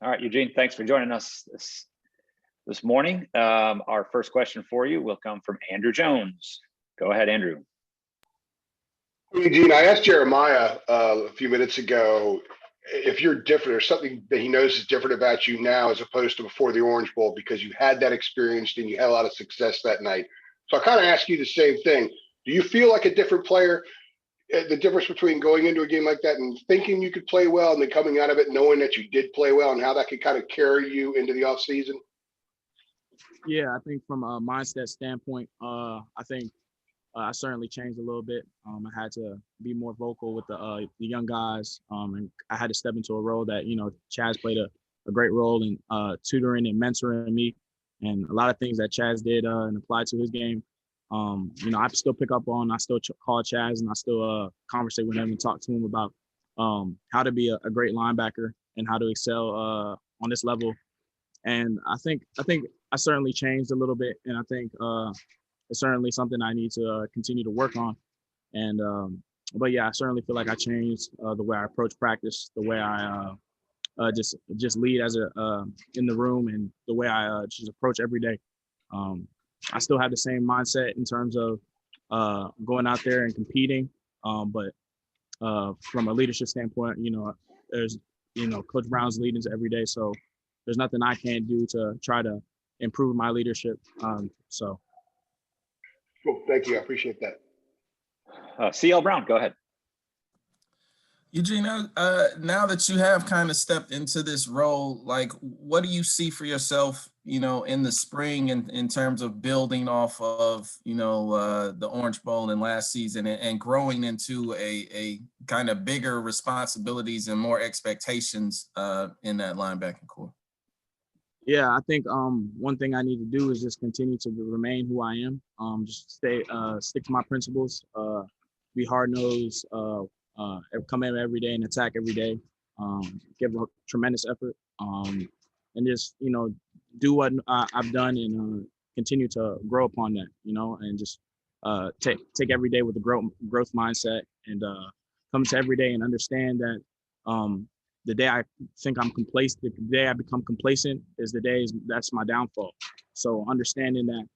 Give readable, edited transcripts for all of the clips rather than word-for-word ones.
All right, Eugene, thanks for joining us this morning. Our first question for you will come from Andrew Jones. Go ahead, Andrew. Eugene, I asked Jeremiah a few minutes ago if you're different or something that he knows is different about you now as opposed to before the Orange Bowl, because you had that experience and you had a lot of success that night. So I kind of ask you the same thing. Do you feel like a different player? The difference between going into a game like that and thinking you could play well and then coming out of it knowing that you did play well, and how that could kind of carry you into the offseason? Yeah, I think from a mindset standpoint, I think I certainly changed a little bit. I had to be more vocal with the young guys, and I had to step into a role that, Chaz played a great role in tutoring and mentoring me, and a lot of things that Chaz did and applied to his game. I still pick up on, I still call Chaz, and I still conversate with him and talk to him about how to be a great linebacker and how to excel on this level. And I think I certainly changed a little bit, and I think it's certainly something I need to continue to work on. And but yeah, I certainly feel like I changed the way I approach practice, the way I just lead as in the room, and the way I just approach every day. I still have the same mindset in terms of going out there and competing, but from a leadership standpoint, there's Coach Brown's leading us every day, so there's nothing I can't do to try to improve my leadership. So. Cool. Thank you. I appreciate that. CL Brown, go ahead. Eugene, now that you have kind of stepped into this role, like, what do you see for yourself, in the spring in terms of building off of, the Orange Bowl and last season and growing into a kind of bigger responsibilities and more expectations in that linebacking core? Yeah, I think one thing I need to do is just continue to remain who I am. Just stick to my principles, be hard-nosed, come in every day and attack every day, give a tremendous effort, and just, do what I've done and continue to grow upon that, and just take every day with a growth mindset, and come to every day and understand that the day I think I'm complacent, the day I become complacent is the day that's my downfall. So understanding that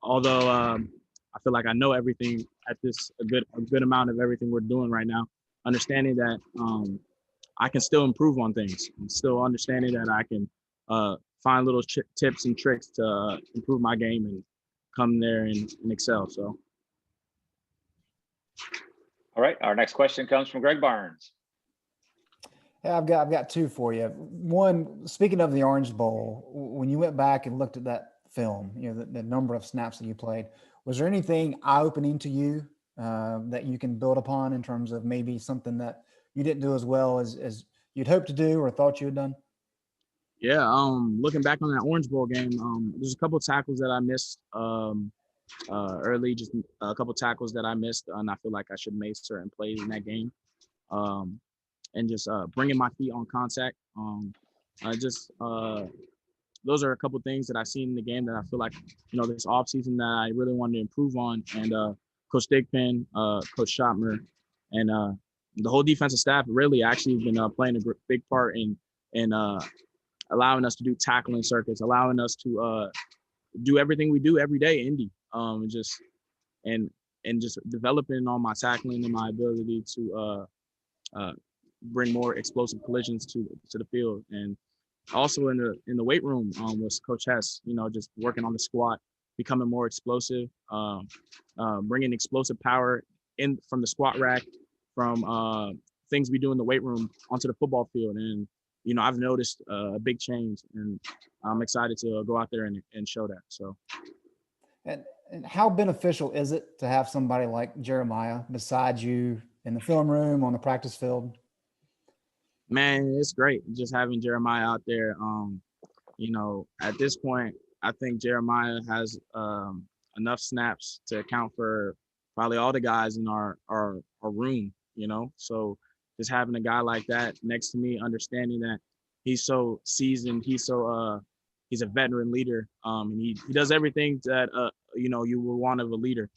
although I feel like I know everything at this, a good amount of everything we're doing right now, understanding that I can still improve on things, and still understanding that I can find little tips and tricks to improve my game and come there and excel. So. All right, our next question comes from Greg Barnes. Yeah, I've got two for you. One, speaking of the Orange Bowl, when you went back and looked at that film, the number of snaps that you played, was there anything eye-opening to you that you can build upon in terms of maybe something that you didn't do as well as you'd hoped to do or thought you had done? Yeah, looking back on that Orange Bowl game, there's a couple of tackles that I missed early, just a couple of tackles that I missed, and I feel like I should have made certain plays in that game. And just bringing my feet on contact. Those are a couple of things that I've seen in the game that I feel like, this offseason that I really wanted to improve on. And Coach Thigpen, Coach Schottmer, and the whole defensive staff really actually been playing a big part in allowing us to do tackling circuits, allowing us to do everything we do every day, Indy, and just developing on my tackling and my ability to bring more explosive collisions to the field. And also in the weight room with Coach Hess, just working on the squat, becoming more explosive, bringing explosive power in from the squat rack, from things we do in the weight room onto the football field. And I've noticed a big change, and I'm excited to go out there and show that. So. And how beneficial is it to have somebody like Jeremiah beside you in the film room, on the practice field? Man, it's great just having Jeremiah out there. At this point, I think Jeremiah has enough snaps to account for probably all the guys in our room, So just having a guy like that next to me, understanding that he's so seasoned, he's a veteran leader, and he does everything that you would want of a leader.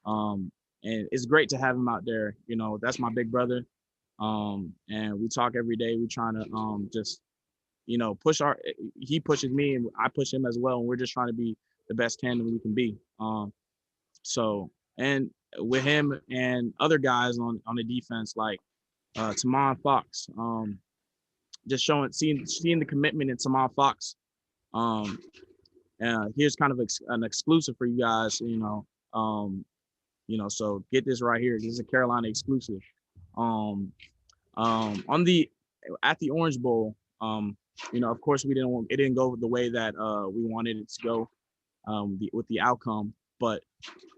And it's great to have him out there. That's my big brother. And we talk every day. We're trying to just he pushes me and I push him as well. And we're just trying to be the best tandem we can be. And with him and other guys on the defense, like Tamon Fox, just seeing the commitment in Tamon Fox. Here's kind of an exclusive for you guys, so get this right here. This is a Carolina exclusive. At the Orange Bowl, of course it didn't go the way that we wanted it to go with the outcome, but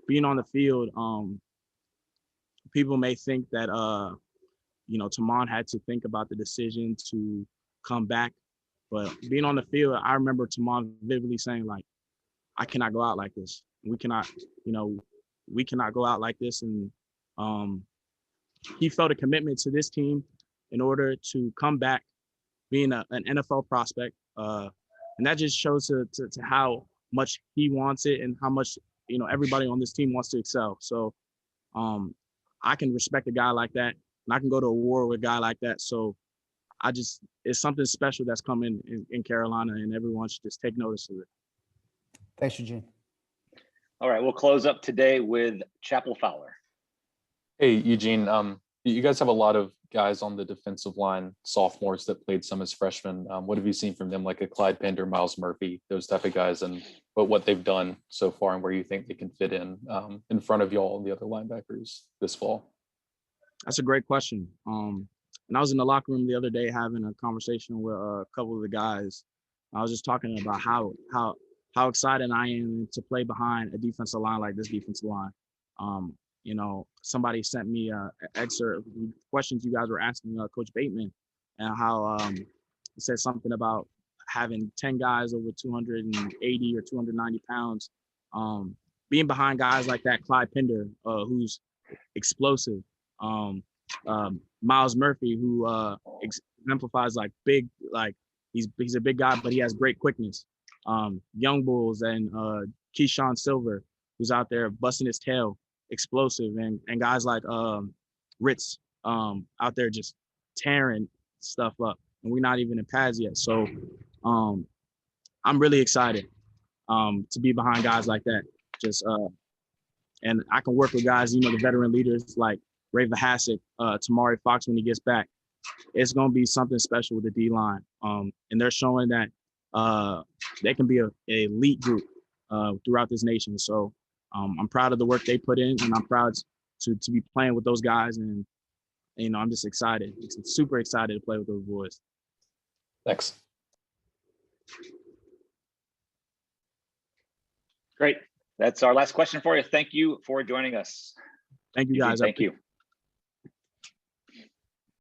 being on the field, people may think that Tamon had to think about the decision to come back, but being on the field, I remember Tamon vividly saying, like, I cannot go out like this. We cannot go out like this. And he felt a commitment to this team in order to come back being an NFL prospect. And that just shows to how much he wants it and how much, everybody on this team wants to excel. So I can respect a guy like that, and I can go to a war with a guy like that. So it's something special that's coming in Carolina, and everyone should just take notice of it. Thanks, Eugene. All right, we'll close up today with Chapel Fowler. Hey, Eugene, you guys have a lot of guys on the defensive line, sophomores that played some as freshmen. What have you seen from them, like a Clyde Pender, Miles Murphy, those type of guys, and what they've done so far and where you think they can fit in front of y'all and the other linebackers this fall? That's a great question. And I was in the locker room the other day having a conversation with a couple of the guys. I was just talking about how excited I am to play behind a defensive line like this defensive line. Somebody sent me an excerpt of questions you guys were asking Coach Bateman, and how he said something about having 10 guys over 280 or 290 pounds, being behind guys like that, Clyde Pender, who's explosive, Miles Murphy, who exemplifies like big, like he's a big guy, but he has great quickness. Young Bulls and Keyshawn Silver, who's out there busting his tail, explosive, and guys like Ritz out there just tearing stuff up, and we're not even in pads yet. So I'm really excited to be behind guys like that. And I can work with guys, the veteran leaders like Ray Vahasek, Tamari Fox when he gets back. It's going to be something special with the D-line. And they're showing that they can be an elite group throughout this nation. So I'm proud of the work they put in, and I'm proud to be playing with those guys. And, I'm just excited. I'm super excited to play with those boys. Thanks. Great. That's our last question for you. Thank you for joining us. Thank you, guys. Thank you.